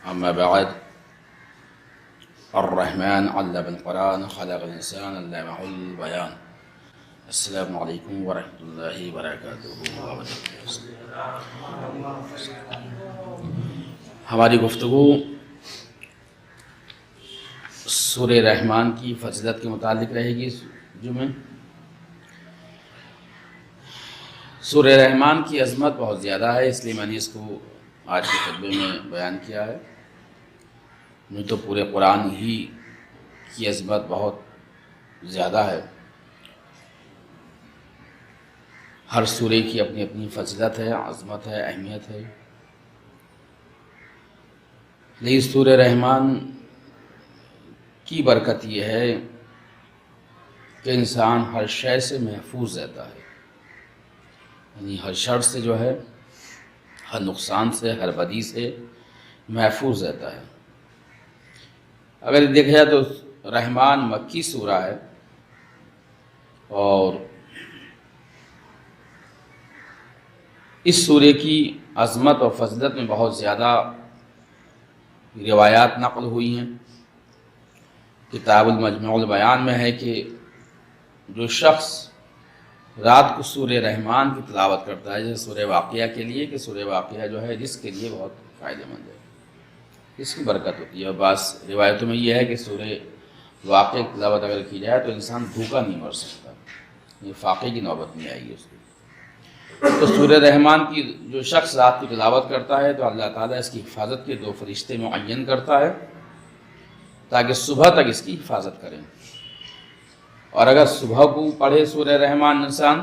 اما بعد الرحمن علم القرآن خلق الانسان علمہ البیان۔ السلام علیکم ورحمۃ اللہ وبرکاتہ۔ ہماری گفتگو سورہ رحمان کی فضیلت کے متعلق رہے گی اس جمعے۔ سورہ رحمان کی عظمت بہت زیادہ ہے، اس لیے میں نے اس کو آج کے خطبے میں بیان کیا ہے۔ نہیں تو پورے قرآن ہی کی عظمت بہت زیادہ ہے، ہر سورے کی اپنی اپنی فضیلت ہے، عظمت ہے، اہمیت ہے۔ لیکن سورہ رحمان کی برکت یہ ہے کہ انسان ہر شے سے محفوظ رہتا ہے، یعنی ہر شر سے جو ہے، ہر نقصان سے، ہر بدی سے محفوظ رہتا ہے۔ اگر دیکھا جائے تو رحمان مکی سورہ ہے، اور اس سورے کی عظمت اور فضیلت میں بہت زیادہ روایات نقل ہوئی ہیں۔ کتاب المجمع البیان میں ہے کہ جو شخص رات کو سورہ رحمان کی تلاوت کرتا ہے، جیسے سورہ واقعہ کے لیے، کہ سورہ واقعہ جو ہے جس کے لیے بہت فائدہ مند ہے، اس کی برکت ہوتی ہے۔ اور بعض روایتوں میں یہ ہے کہ سورہ واقعہ کی تلاوت اگر کی جائے تو انسان بھوکا نہیں مر سکتا، یہ فاقے کی نوبت نہیں آئے گی اس کو۔ تو سورہ رحمان کی جو شخص رات کی تلاوت کرتا ہے تو اللہ تعالیٰ اس کی حفاظت کے 2 فرشتے معین کرتا ہے تاکہ صبح تک اس کی حفاظت کریں، اور اگر صبح کو پڑھے سورہ رحمان انسان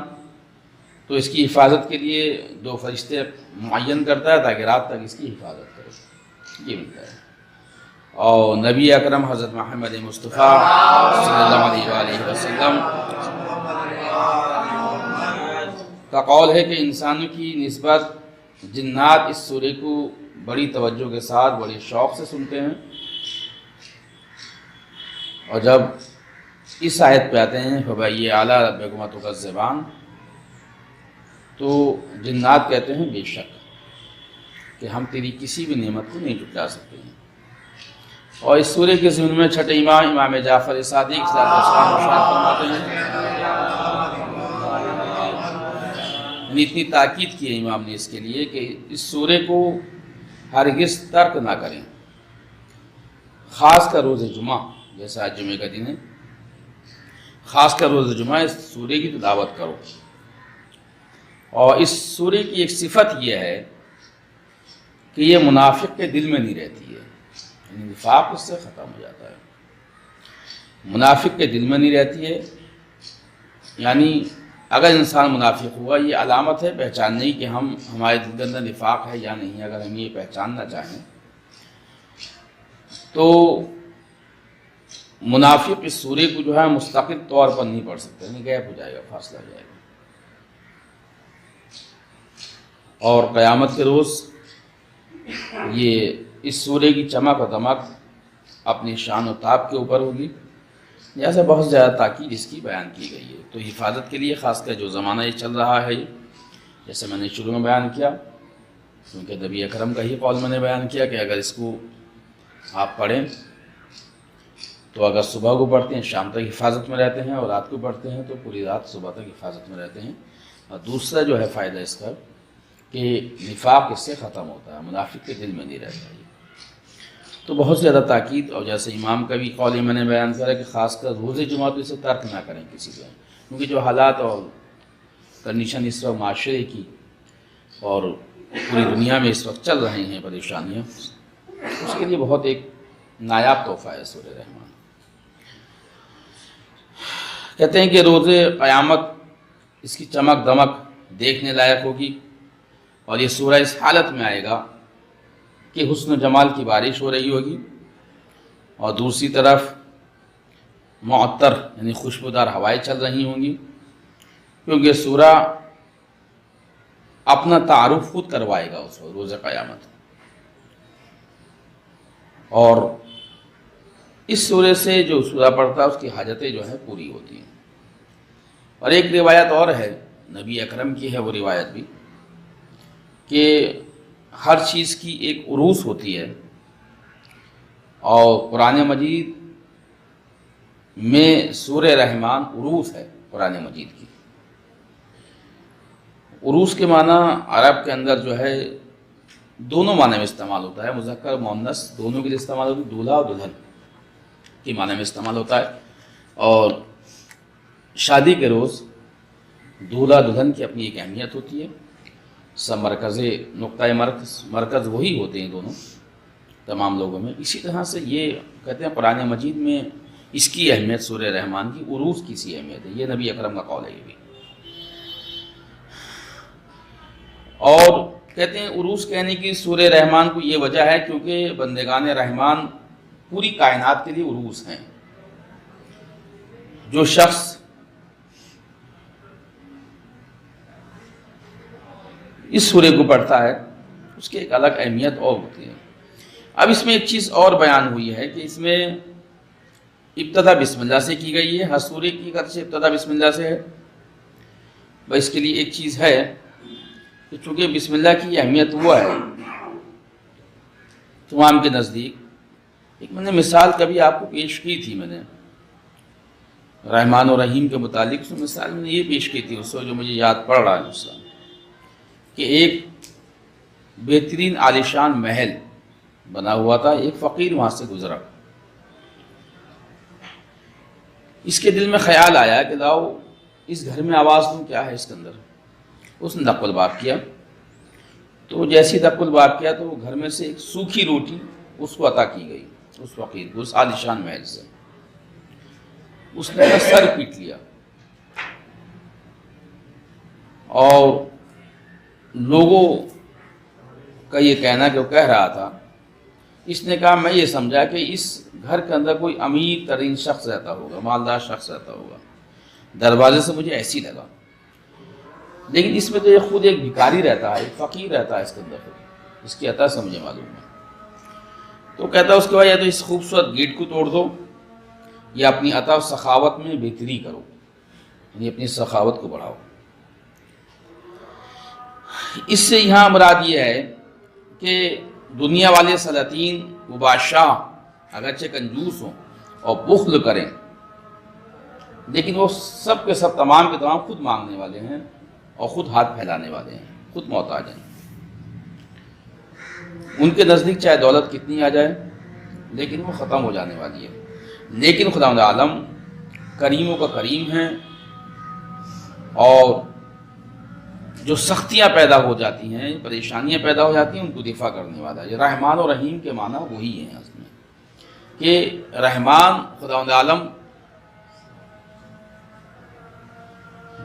تو اس کی حفاظت کے لیے 2 فرشتے معین کرتا ہے تاکہ رات تک اس کی حفاظت کرے، یہ ملتا ہے۔ اور نبی اکرم حضرت محمد مصطفیٰ صلی اللہ علیہ وآلہ وسلم کا قول ہے کہ انسانوں کی نسبت جنات اس سورے کو بڑی توجہ کے ساتھ، بڑی شوق سے سنتے ہیں، اور جب اس آیت پہ آتے ہیں فَبِأَيِّ آلَاءِ رَبِّكُمَا تُكَذِّبَانِ، تو جنات کہتے ہیں بے شک کہ ہم تیری کسی بھی نعمت کو نہیں جھٹلا سکتے ہیں۔ اور اس سورے کے ضمن میں چھٹے امام جعفر صادق صلی اللہ علیہ وسلم ارشاد فرماتے ہیں، اتنی تاکید کی ہے امام نے اس کے لیے کہ اس سورے کو ہرگز ترک نہ کریں، خاص کر روز جمعہ، جیسا آج جمعہ کا دن ہے، خاص کر روز جمعہ اس سورے کی تلاوت کرو۔ اور اس سورے کی ایک صفت یہ ہے کہ یہ منافق کے دل میں نہیں رہتی ہے، یعنی نفاق اس سے ختم ہو جاتا ہے، منافق کے دل میں نہیں رہتی ہے۔ یعنی اگر انسان منافق ہوا، یہ علامت ہے پہچاننے کی کہ ہمارے دل کے اندر نفاق ہے یا نہیں۔ اگر ہم یہ پہچاننا چاہیں تو منافق اس سورے کو جو ہے مستقل طور پر نہیں پڑھ سکتے، نہیں، غائب ہو جائے گا، فاصلہ ہو جائے گا۔ اور قیامت کے روز یہ اس سورے کی چمک و دمک اپنی شان و تاب کے اوپر ہوگی، جیسے بہت زیادہ تاکید اس کی بیان کی گئی ہے۔ تو حفاظت کے لیے خاص کر جو زمانہ یہ چل رہا ہے، جیسے میں نے شروع میں بیان کیا، کیونکہ نبی اکرم کا ہی قول میں نے بیان کیا کہ اگر اس کو آپ پڑھیں تو اگر صبح کو پڑھتے ہیں شام تک حفاظت میں رہتے ہیں، اور رات کو پڑھتے ہیں تو پوری رات صبح تک حفاظت میں رہتے ہیں۔ اور دوسرا جو ہے فائدہ اس کا کہ نفاق اس سے ختم ہوتا ہے، منافق کے دل میں نہیں رہتا ہے۔ تو بہت زیادہ تاکید، اور جیسے امام کا بھی قول میں نے بیان کرا کہ خاص کر روز جمعہ تو اسے ترک نہ کریں کسی کو، کیونکہ جو حالات اور کنڈیشن اس وقت معاشرے کی اور پوری دنیا میں اس وقت چل رہی ہیں پریشانیاں، اس کے لیے بہت ایک نایاب تحفہ ہے سورہ رحمان۔ کہتے ہیں کہ روز قیامت اس کی چمک دمک دیکھنے لائق ہوگی، اور یہ سورہ اس حالت میں آئے گا کہ حسن و جمال کی بارش ہو رہی ہوگی، اور دوسری طرف معطر یعنی خوشبودار ہوائیں چل رہی ہوں گی، کیونکہ سورہ اپنا تعارف خود کروائے گا اس روز قیامت۔ اور اس سورے سے جو سورہ پڑھتا ہے اس کی حاجتیں جو ہے پوری ہوتی ہیں۔ اور ایک روایت اور ہے نبی اکرم کی ہے، وہ روایت بھی کہ ہر چیز کی ایک عروس ہوتی ہے، اور قرآن مجید میں سورہ رحمان عروس ہے قرآن مجید کی۔ عروس کے معنی عرب کے اندر جو ہے دونوں معنی میں استعمال ہوتا ہے، مذکر و مؤنث دونوں کے لیے استعمال ہوتا ہے، دولہا اور دلہن کے معنی میں استعمال ہوتا ہے۔ اور شادی کے روز دولہا دلہن کی اپنی ایک اہمیت ہوتی ہے، سب مرکز نقطۂ مرکز وہی ہوتے ہیں دونوں تمام لوگوں میں۔ اسی طرح سے یہ کہتے ہیں قرآن مجید میں اس کی اہمیت سورہ رحمان کی عروس کی سی اہمیت ہے، یہ نبی اکرم کا قول ہے یہ بھی۔ اور کہتے ہیں عروس کہنے کی سورہ رحمان کو یہ وجہ ہے کیونکہ بندگان رحمان پوری کائنات کے لیے عروس ہیں۔ جو شخص اس سورہ کو پڑھتا ہے اس کی ایک الگ اہمیت اور ہوتی ہے۔ اب اس میں ایک چیز اور بیان ہوئی ہے کہ اس میں ابتدا بسم اللہ سے کی گئی ہے، ہر سورہ کی اگرچہ ابتدا بسم اللہ سے ہے، بس اس کے لیے ایک چیز ہے کہ چونکہ بسم اللہ کی اہمیت وہ ہے تمام کے نزدیک، ایک میں نے مثال کبھی آپ کو پیش کی تھی، میں نے رحمان و رحیم کے متعلق اس مثال میں نے یہ پیش کی تھی اس کو جو مجھے یاد پڑ رہا ہے، اس کہ ایک بہترین عالیشان محل بنا ہوا تھا، ایک فقیر وہاں سے گزرا، اس کے دل میں خیال آیا کہ لاؤ اس گھر میں آواز دوں، کیا ہے اس کے اندر۔ اس نے دق الباب کیا، تو جیسے دق الباب کیا تو گھر میں سے ایک سوکھی روٹی اس کو عطا کی گئی، اس فقیر کو، اس عالیشان محل سے۔ اس نے اپنا سر پیٹ لیا اور لوگوں کا یہ کہنا کہ وہ کہہ رہا تھا، اس نے کہا میں یہ سمجھا کہ اس گھر کے اندر کوئی امیر ترین شخص رہتا ہوگا، مالدار شخص رہتا ہوگا، دروازے سے مجھے ایسی لگا، لیکن اس میں تو یہ خود ایک بھکاری رہتا ہے، ایک فقیر رہتا ہے اس کے اندر، اس کی عطا سے مجھے معلوم ہے۔ تو کہتا ہے اس کے بعد یا تو اس خوبصورت گیٹ کو توڑ دو یا اپنی عطا و سخاوت میں بہتری کرو، یعنی اپنی سخاوت کو بڑھاؤ۔ اس سے یہاں مراد یہ ہے کہ دنیا والے سلاطین و بادشاہ اگرچہ کنجوس ہوں اور بخل کریں، لیکن وہ سب کے سب تمام کے تمام خود مانگنے والے ہیں اور خود ہاتھ پھیلانے والے ہیں، خود محتاج ہیں۔ ان کے نزدیک چاہے دولت کتنی آ جائے لیکن وہ ختم ہو جانے والی ہے، لیکن خداوند عالم کریموں کا کریم ہے، اور جو سختیاں پیدا ہو جاتی ہیں، پریشانیاں پیدا ہو جاتی ہیں، ان کو دفاع کرنے والا ہے۔ یہ رحمان و رحیم کے معنی وہی ہیں اصل میں، کہ رحمان خداوند عالم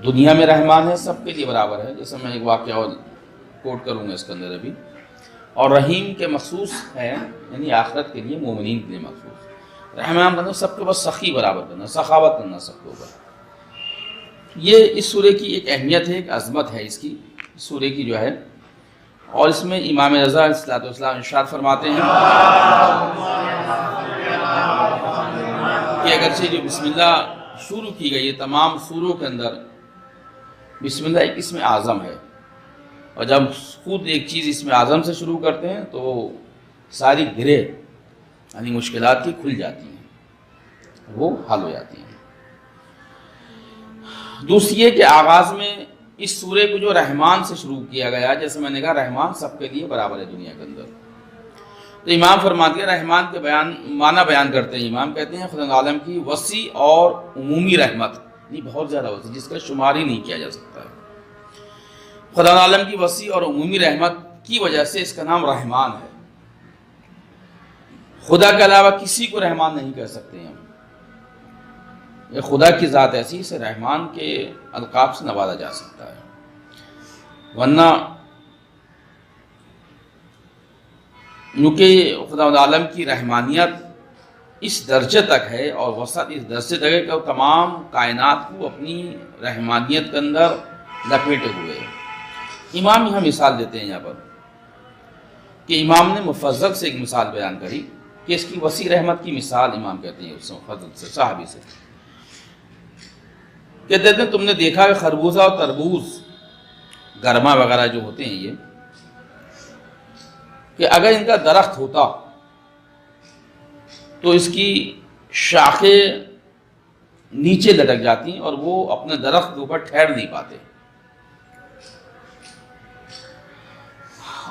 دنیا میں رحمان ہے، سب کے لیے برابر ہے، جیسے میں ایک واقعہ اور کوٹ کروں گا اس کے اندر ابھی، اور رحیم کے مخصوص ہے یعنی آخرت کے لیے، مومنین کے لیے مخصوص۔ رحمان کرنا سب کے بس سخی برابر کرنا، سخاوت کرنا سب کے اوپر، یہ اس سورہ کی ایک اہمیت ہے، ایک عظمت ہے اس کی، اس سورہ کی جو ہے۔ اور اس میں امام رضا علیہ الصلوۃ والسلام ارشاد فرماتے ہیں کہ اگرچہ جو بسم اللہ شروع کی گئی ہے تمام سوروں کے اندر، بسم اللہ ایک اسم اعظم ہے، اور جب خود ایک چیز اسم اعظم سے شروع کرتے ہیں تو ساری گرہ یعنی مشکلات کی کھل جاتی ہیں، وہ حل ہو جاتی ہیں۔ دوسری یہ کہ آغاز میں اس سورے کو جو رحمان سے شروع کیا گیا، جیسے میں نے کہا رحمان سب کے لیے برابر ہے دنیا کے اندر، تو امام فرماتے ہیں رحمان کے معنی بیان کرتے ہیں، امام کہتے ہیں خدا عالم کی وسیع اور عمومی رحمت، نہیں بہت زیادہ وسیع جس کا شمار ہی نہیں کیا جا سکتا ہے۔ خدا عالم کی وسیع اور عمومی رحمت کی وجہ سے اس کا نام رحمان ہے۔ خدا کے علاوہ کسی کو رحمان نہیں کہہ سکتے ہم، یہ خدا کی ذات ایسی، اسے رحمان کے القاب سے نوازا جا سکتا ہے، ورنہ کیونکہ خدا عالم کی رحمانیت اس درجے تک ہے اور وسعت اس درجے تک ہے کہ وہ تمام کائنات کو اپنی رحمانیت کے اندر لپیٹے ہوئے ہیں۔ امام یہاں مثال دیتے ہیں یہاں پر کہ امام نے مفضل سے ایک مثال بیان کری کہ اس کی وسیع رحمت کی مثال امام کہتے ہیں اس مفضل سے، صحابی سے، کہتے ہیں تم نے دیکھا کہ خربوزہ اور تربوز گرما وغیرہ جو ہوتے ہیں یہ، کہ اگر ان کا درخت ہوتا تو اس کی شاخیں نیچے لٹک جاتی ہیں اور وہ اپنے درخت کے اوپر ٹھہر نہیں پاتے،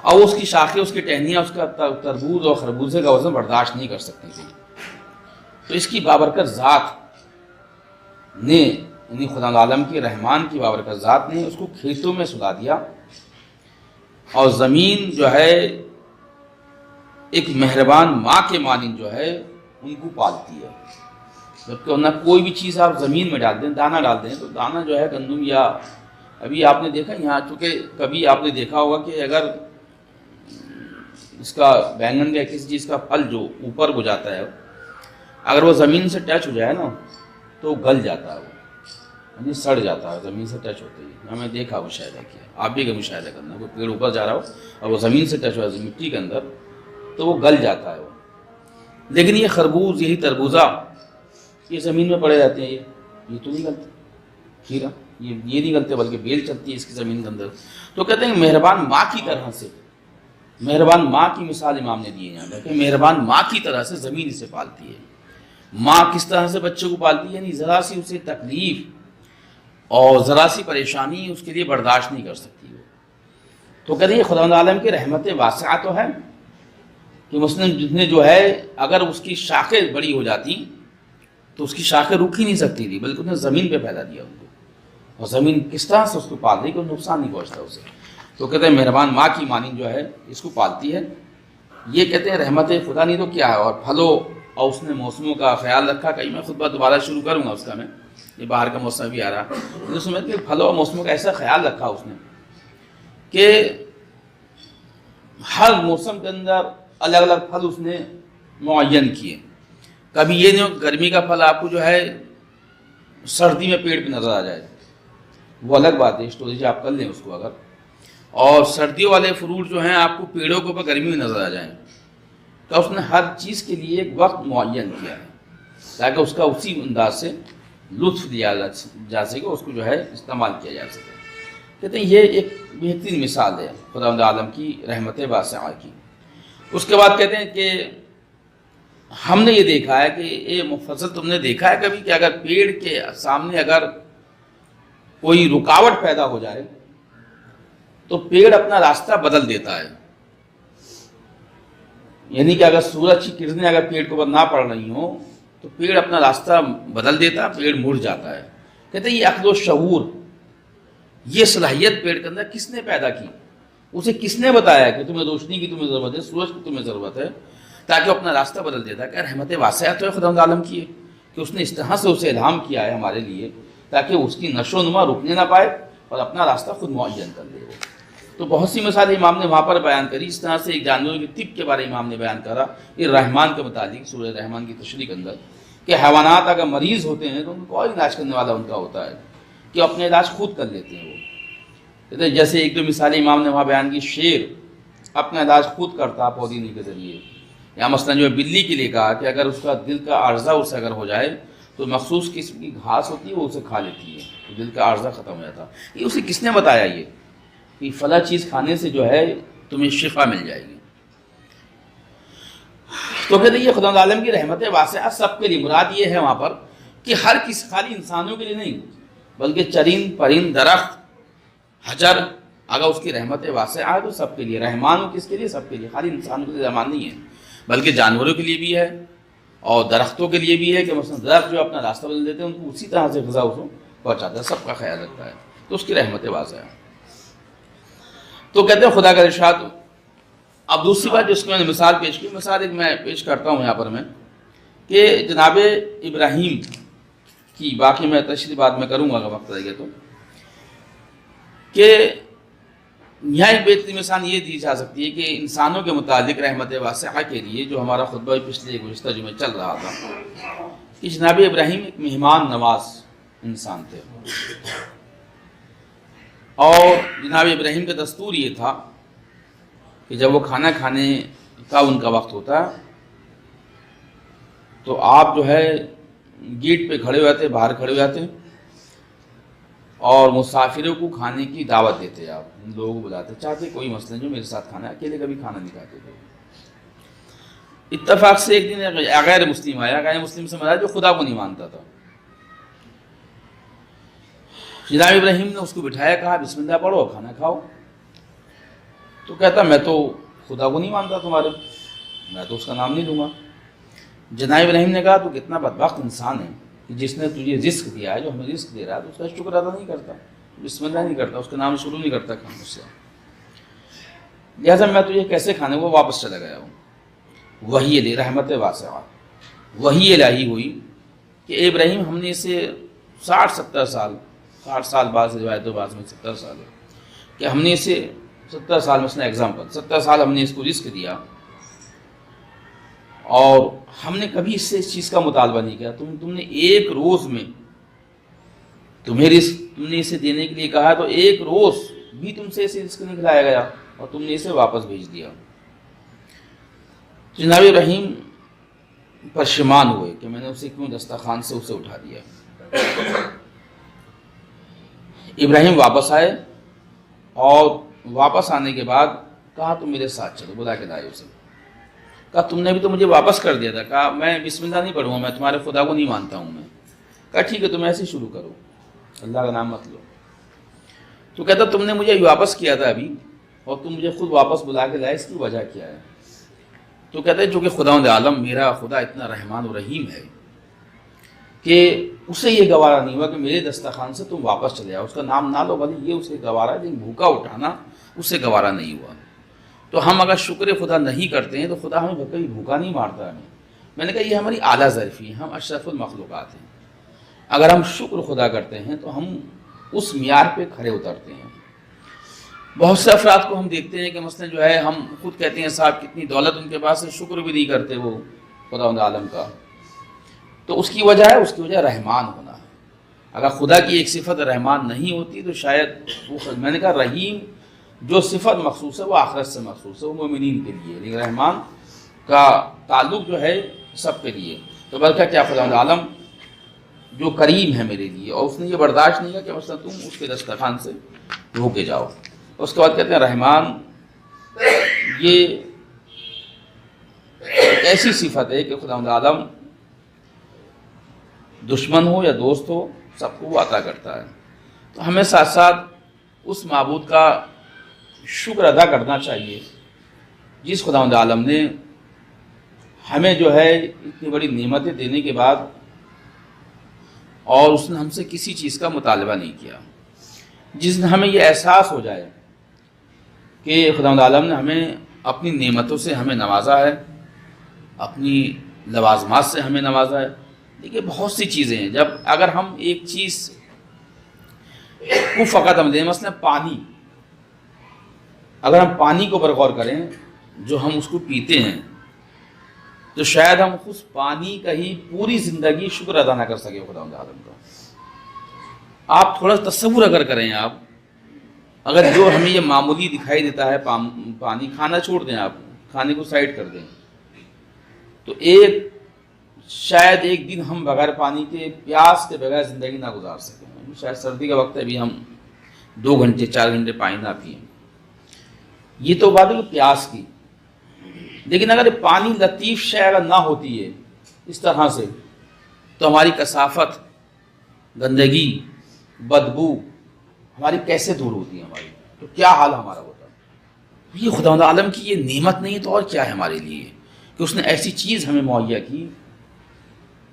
اور اس کی شاخیں، اس کی ٹہنیاں اس کا تربوز اور خربوزے کا وزن برداشت نہیں کر سکتی تھی۔ تو اس کی بابرکت ذات نے، یعنی خدا عالم کی رحمان کی بابرکت ذات نے اس کو کھیتوں میں سلا دیا، اور زمین جو ہے ایک مہربان ماں کے مانند جو ہے ان کو پالتی ہے۔ جبکہ نہ کوئی بھی چیز آپ زمین میں ڈال دیں، دانہ ڈال دیں، تو دانہ جو ہے گندم یا ابھی آپ نے دیکھا یہاں، چونکہ کبھی آپ نے دیکھا ہوگا کہ اگر اس کا بینگن یا کسی چیز کا پھل جو اوپر کو جاتا ہے، اگر وہ زمین سے ٹچ ہو جائے نا تو گل جاتا ہے، وہ یعنی سڑ جاتا ہے زمین سے ٹچ ہوتے ہی۔ ہمیں دیکھا مشاہدہ کیا، آپ بھی کا مشاہدہ کرنا، کوئی پیڑ اوپر جا رہا ہو اور وہ زمین سے ٹچ ہو جائے مٹی کے اندر تو وہ گل جاتا ہے وہ۔ لیکن یہ خربوز، یہی تربوزہ، یہ زمین میں پڑے رہتے ہیں، یہ تو نہیں گلتے، کھیرا یہ نہیں گلتے، بلکہ بیل چلتی ہے اس کی زمین کے اندر۔ تو کہتے ہیں مہربان ماں کی طرح سے، مہربان ماں کی مثال امام نے دی ہے یہاں پہ کہ مہربان ماں کی طرح سے زمین اسے پالتی ہے۔ ماں کس طرح سے بچے کو پالتی ہے، یعنی ذرا سی اسے تکلیف اور ذرا سی پریشانی اس کے لیے برداشت نہیں کر سکتی وہ۔ تو کہتے ہیں خدا عالم کی رحمت واسعہ تو ہے کہ مثلاً جتنے جو ہے اگر اس کی شاخیں بڑی ہو جاتی تو اس کی شاخیں رک ہی نہیں سکتی تھی، بلکہ انہیں زمین پہ پھیلا دیا ان کو، اور زمین کس طرح سے اس کو پال رہی کہ نقصان نہیں پہنچتا اسے۔ تو کہتے ہیں مہربان ماں کی مانند جو ہے اس کو پالتی ہے۔ یہ کہتے ہیں رحمت خدا نہیں تو کیا ہے۔ اور پھلوں، اور اس نے موسموں کا خیال رکھا، کہیں میں خطبہ دوبارہ شروع کروں گا اس کا، میں یہ باہر کا موسم بھی آ رہا، اس میں کہ پھلوں اور موسموں کا ایسا خیال رکھا اس نے کہ ہر موسم کے اندر الگ الگ پھل اس نے معین کیے۔ کبھی یہ نہیں ہو کہ گرمی کا پھل آپ کو جو ہے سردی میں پیڑ پہ نظر آ جائے، وہ الگ بات ہے، اسٹوریج آپ کر لیں اس کو اگر، اور سردیوں والے فروٹ جو ہیں آپ کو پیڑوں کے اوپر گرمی میں نظر آ جائیں، تو اس نے ہر چیز کے لیے ایک وقت معین کیا ہے تاکہ اس کا اسی انداز سے لطف لیا جا سکے، اس کو جو ہے استعمال کیا جا سکے۔ کہتے ہیں یہ ایک بہترین مثال ہے خداوند عالم کی رحمت واسعہ کی۔ اس کے بعد کہتے ہیں کہ ہم نے یہ دیکھا ہے کہ اے مفضل، تم نے دیکھا ہے کبھی کہ اگر پیڑ کے سامنے اگر کوئی رکاوٹ پیدا ہو جائے تو پیڑ اپنا راستہ بدل دیتا ہے، یعنی کہ اگر سورج کی کرنیں اگر پیڑ کے اوپر نہ پڑ رہی ہوں تو پیڑ اپنا راستہ بدل دیتا ہے، پیڑ مڑ جاتا ہے۔ کہتے ہیں یہ عقل و شعور، یہ صلاحیت پیڑ کے اندر کس نے پیدا کی، اسے کس نے بتایا کہ تمہیں روشنی کی تمہیں ضرورت ہے، سورج کی تمہیں ضرورت ہے، تاکہ وہ اپنا راستہ بدل دیتا ہے۔ کہ رحمت واسعہ تو ہے خداوند عالم کی ہے کہ اس نے اس طرح سے اسے الہام کیا ہے ہمارے لیے تاکہ اس کی نشو و نما رکنے نہ پائے اور اپنا راستہ خود معین کر لے۔ تو بہت سی مثالیں امام نے وہاں پر بیان کری۔ اس طرح سے ایک جانوروں کی طب کے بارے میں امام نے بیان کرا، یہ رحمان کے متعلق سورہ رحمان کی تشریح کے اندر، کہ حیوانات اگر مریض ہوتے ہیں تو ان کو اور علاج کرنے والا ان کا ہوتا ہے کہ اپنے علاج خود کر لیتے ہیں وہ۔ جیسے ایک دو مثالیں امام نے وہاں بیان کی، شیر اپنا علاج خود کرتا پودینے کے ذریعے، یا مثلاً جو بلی کے لیے کہا کہ اگر اس کا دل کا عارضہ اسے اگر ہو جائے تو مخصوص قسم کی گھاس ہوتی ہے وہ اسے کھا لیتی ہے تو دل کا عارضہ ختم ہو جاتا ہے۔ یہ اسے کس نے بتایا یہ کہ فلاں چیز کھانے سے جو ہے تمہیں شفا مل جائے گی؟ تو کہتے ہیں یہ خدا عالم کی رحمت واسعہ سب کے لیے، مراد یہ ہے وہاں پر کہ ہر کسی، خالی انسانوں کے لیے نہیں بلکہ چرند پرند درخت حجر، اگر اس کی رحمت واسعہ ہے تو سب کے لیے۔ رحمان کس کے لیے؟ سب کے لیے، خالی انسانوں کے لیے رحمان نہیں ہے بلکہ جانوروں کے لیے بھی ہے اور درختوں کے لیے بھی ہے کہ مثلا درخت جو اپنا راستہ بدل دیتے ہیں ان کو اسی طرح سے غذا اس کو پہنچاتا ہے، سب کا خیال رکھتا ہے، تو اس کی رحمت واسعہ ہے۔ تو کہتے ہیں خدا کا ارشاد۔ اب دوسری بات جس کو میں نے مثال پیش کی، مثال ایک میں پیش کرتا ہوں یہاں پر میں، کہ جناب ابراہیم کی، باقی میں تشریح بعد میں کروں گا اگر وقت رہے گا تو، کہ یہاں ایک بہترین مثال یہ دی جا سکتی ہے کہ انسانوں کے متعلق رحمت واسعہ کے لیے جو ہمارا خطبہ پچھلے گزشتہ جمعے چل رہا تھا کہ جناب ابراہیم ایک مہمان نواز انسان تھے، اور جناب ابراہیم کا دستور یہ تھا کہ جب وہ کھانا کھانے کا ان کا وقت ہوتا تو آپ جو ہے گیٹ پہ کھڑے ہو جاتے، باہر کھڑے ہو جاتے اور مسافروں کو کھانے کی دعوت دیتے، آپ لوگوں کو بلاتے، چاہتے کوئی مسئلہ جو میرے ساتھ کھانا ہے، اکیلے کبھی کھانا نہیں کھاتے تھے۔ اتفاق سے ایک دن غیر مسلم آیا، غیر مسلم سے مراد جو خدا کو نہیں مانتا تھا۔ جناب ابراہیم نے اس کو بٹھایا، کہا بسم اللہ پڑھو کھانا کھاؤ۔ تو کہتا میں تو خدا کو نہیں مانتا تمہارے، میں تو اس کا نام نہیں لوں گا۔ جناب ابراہیم نے کہا تو کتنا بدبخت انسان ہے کہ جس نے تجھے رزق دیا ہے، جو ہمیں رزق دے رہا ہے، تو اس کا شکر ادا نہیں کرتا، بسم اللہ نہیں کرتا، اس کا نام شروع نہیں کرتا کھانے سے، لہٰذا میں تجھے کیسے کھانے کو واپس چلا گیا ہوں۔ وحی الہی، رحمت واسعہ، وحی الہی ہوئی کہ اے ابراہیم ہم نے اسے 60 سال بعض روایتوں بعض میں 70 سال ہے کہ ہم نے اسے 70 سال، مثلا ایگزامپل 70 سال ہم نے اس کو رزق دیا اور ہم نے کبھی اس سے اس چیز کا مطالبہ نہیں کیا، تم نے ایک روز میں تم نے اسے دینے کے لیے کہا تو ایک روز بھی تم سے اسے رزق نہیں کھلایا گیا اور تم نے اسے واپس بھیج دیا۔ جناب ابراہیم پشیمان ہوئے کہ میں نے اسے کیوں دسترخوان سے اسے اٹھا دیا۔ ابراہیم واپس آئے اور واپس آنے کے بعد کہا تم میرے ساتھ چلو، بلا کے لائے اسے، کہا تم نے بھی تو مجھے واپس کر دیا تھا، کہا میں بسم اللہ نہیں پڑھوں گا، میں تمہارے خدا کو نہیں مانتا ہوں میں، کہا ٹھیک ہے تم ایسے شروع کرو، اللہ کا نام مت لو۔ تو کہتا تم نے مجھے واپس کیا تھا ابھی اور تم مجھے خود واپس بلا کے لائے، اس کی وجہ کیا ہے؟ تو کہتے ہیں چونکہ خداوند عالم میرا خدا اتنا رحمان و رحیم ہے کہ اسے یہ گوارا نہیں ہوا کہ میرے دسترخوان سے تم واپس چلے آؤ، اس کا نام نہ لو بھلی یہ اسے گوارا ہے، لیکن بھوکا اٹھانا اسے گوارا نہیں ہوا۔ تو ہم اگر شکر خدا نہیں کرتے ہیں تو خدا ہمیں کبھی بھوکا نہیں مارتا ہے۔ میں نے کہا یہ ہماری اعلیٰ ظرفی ہے، ہم اشرف المخلوقات ہیں، اگر ہم شکر خدا کرتے ہیں تو ہم اس معیار پہ کھڑے اترتے ہیں۔ بہت سے افراد کو ہم دیکھتے ہیں کہ مثلا جو ہے ہم خود کہتے ہیں صاحب کتنی دولت ان کے پاس ہے، شکر بھی نہیں کرتے وہ خداوند عالم کا، تو اس کی وجہ ہے، اس کی وجہ رحمان ہونا ہے۔ اگر خدا کی ایک صفت رحمان نہیں ہوتی تو شاید میں نے کہا رحیم جو صفت مخصوص ہے وہ آخرت سے مخصوص ہے، وہ مومنین کے لیے، لیکن رحمان کا تعلق جو ہے سب کے لیے۔ تو بلکہ کیا خداوند عالم جو کریم ہے میرے لیے، اور اس نے یہ برداشت نہیں کیا کہ مثلا تم اس کے دسترخوان سے بھوکے جاؤ۔ اس کے بعد کہتے ہیں رحمان یہ ایک ایسی صفت ہے کہ خداوند عالم دشمن ہو یا دوست ہو سب کو وہ عطا کرتا ہے۔ تو ہمیں ساتھ ساتھ اس معبود کا شکر ادا کرنا چاہیے جس خداوند عالم نے ہمیں جو ہے اتنی بڑی نعمتیں دینے کے بعد اور اس نے ہم سے کسی چیز کا مطالبہ نہیں کیا، جس نے ہمیں یہ احساس ہو جائے کہ خداوند عالم نے ہمیں اپنی نعمتوں سے ہمیں نوازا ہے، اپنی لوازمات سے ہمیں نوازا ہے۔ دیکھیے بہت سی چیزیں ہیں، جب اگر ہم ایک چیز کو فقط ہم دیں، مثلا پانی، اگر ہم پانی کو پر غور کریں جو ہم اس کو پیتے ہیں تو شاید ہم اس پانی کا ہی پوری زندگی شکر ادا نہ کر سکے خداوند عالم کا۔ آپ تھوڑا تصور اگر کریں، آپ اگر جو ہمیں یہ معمولی دکھائی دیتا ہے پانی، کھانا چھوڑ دیں، آپ کھانے کو سائڈ کر دیں، تو شاید ایک دن ہم بغیر پانی کے، پیاس کے بغیر زندگی نہ گزار سکیں۔ شاید سردی کا وقت ہے ابھی ہم 2 گھنٹے 4 گھنٹے پانی نہ پئیں، یہ تو بات ہے پیاس کی۔ لیکن اگر پانی لطیف شے اگر نہ ہوتی ہے اس طرح سے تو ہماری کثافت، گندگی، بدبو ہماری کیسے دور ہوتی ہے ہماری، تو کیا حال ہمارا ہوتا ہے۔ یہ خداوند عالم کی یہ نعمت نہیں ہے تو اور کیا ہے ہمارے لیے کہ اس نے ایسی چیز ہمیں مہیا کی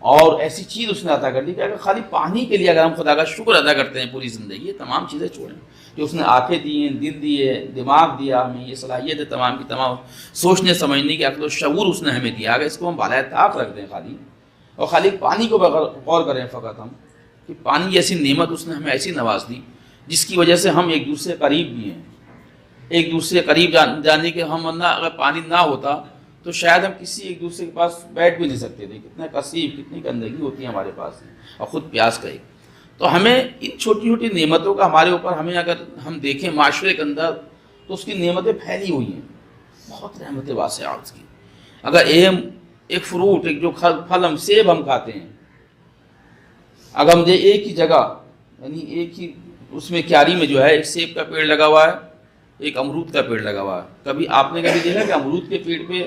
اور ایسی چیز اس نے عطا کر دی کہ اگر خالی پانی کے لیے اگر ہم خدا کا شکر ادا کرتے ہیں پوری زندگی، یہ تمام چیزیں چھوڑیں کہ اس نے آنکھیں دی ہیں، دل دیے، دماغ دیا، ہمیں یہ صلاحیت ہے تمام کی تمام سوچنے سمجھنے کی عقل و شعور اس نے ہمیں دیا، اگر اس کو ہم بالائے طاق رکھ دیں خالی، اور خالی پانی کو غور کریں فقط ہم کہ پانی ایسی نعمت اس نے ہمیں ایسی نواز دی جس کی وجہ سے ہم ایک دوسرے قریب بھی ہیں، ایک دوسرے قریب جانے کے ہم ورنہ اگر پانی نہ ہوتا تو شاید ہم کسی ایک دوسرے کے پاس بیٹھ بھی نہیں سکتے تھے، کتنا کثیف، کتنی گندگی ہوتی ہے ہمارے پاس اور خود پیاس کا ایک۔ تو ہمیں ان چھوٹی چھوٹی نعمتوں کا ہمارے اوپر، ہمیں اگر ہم دیکھیں معاشرے کے اندر تو اس کی نعمتیں پھیلی ہوئی ہیں، بہت رحمت واسعات کی۔ اگر ایک فروٹ، ایک جو پھل ہم سیب ہم کھاتے ہیں، اگر ہم ایک ہی جگہ یعنی ایک ہی اس میں کیاری میں جو ہے ایک سیب کا پیڑ لگا ہوا ہے، ایک امرود کا پیڑ لگا ہوا ہے، کبھی آپ نے کبھی دیکھا کہ امرود کے پیڑ پہ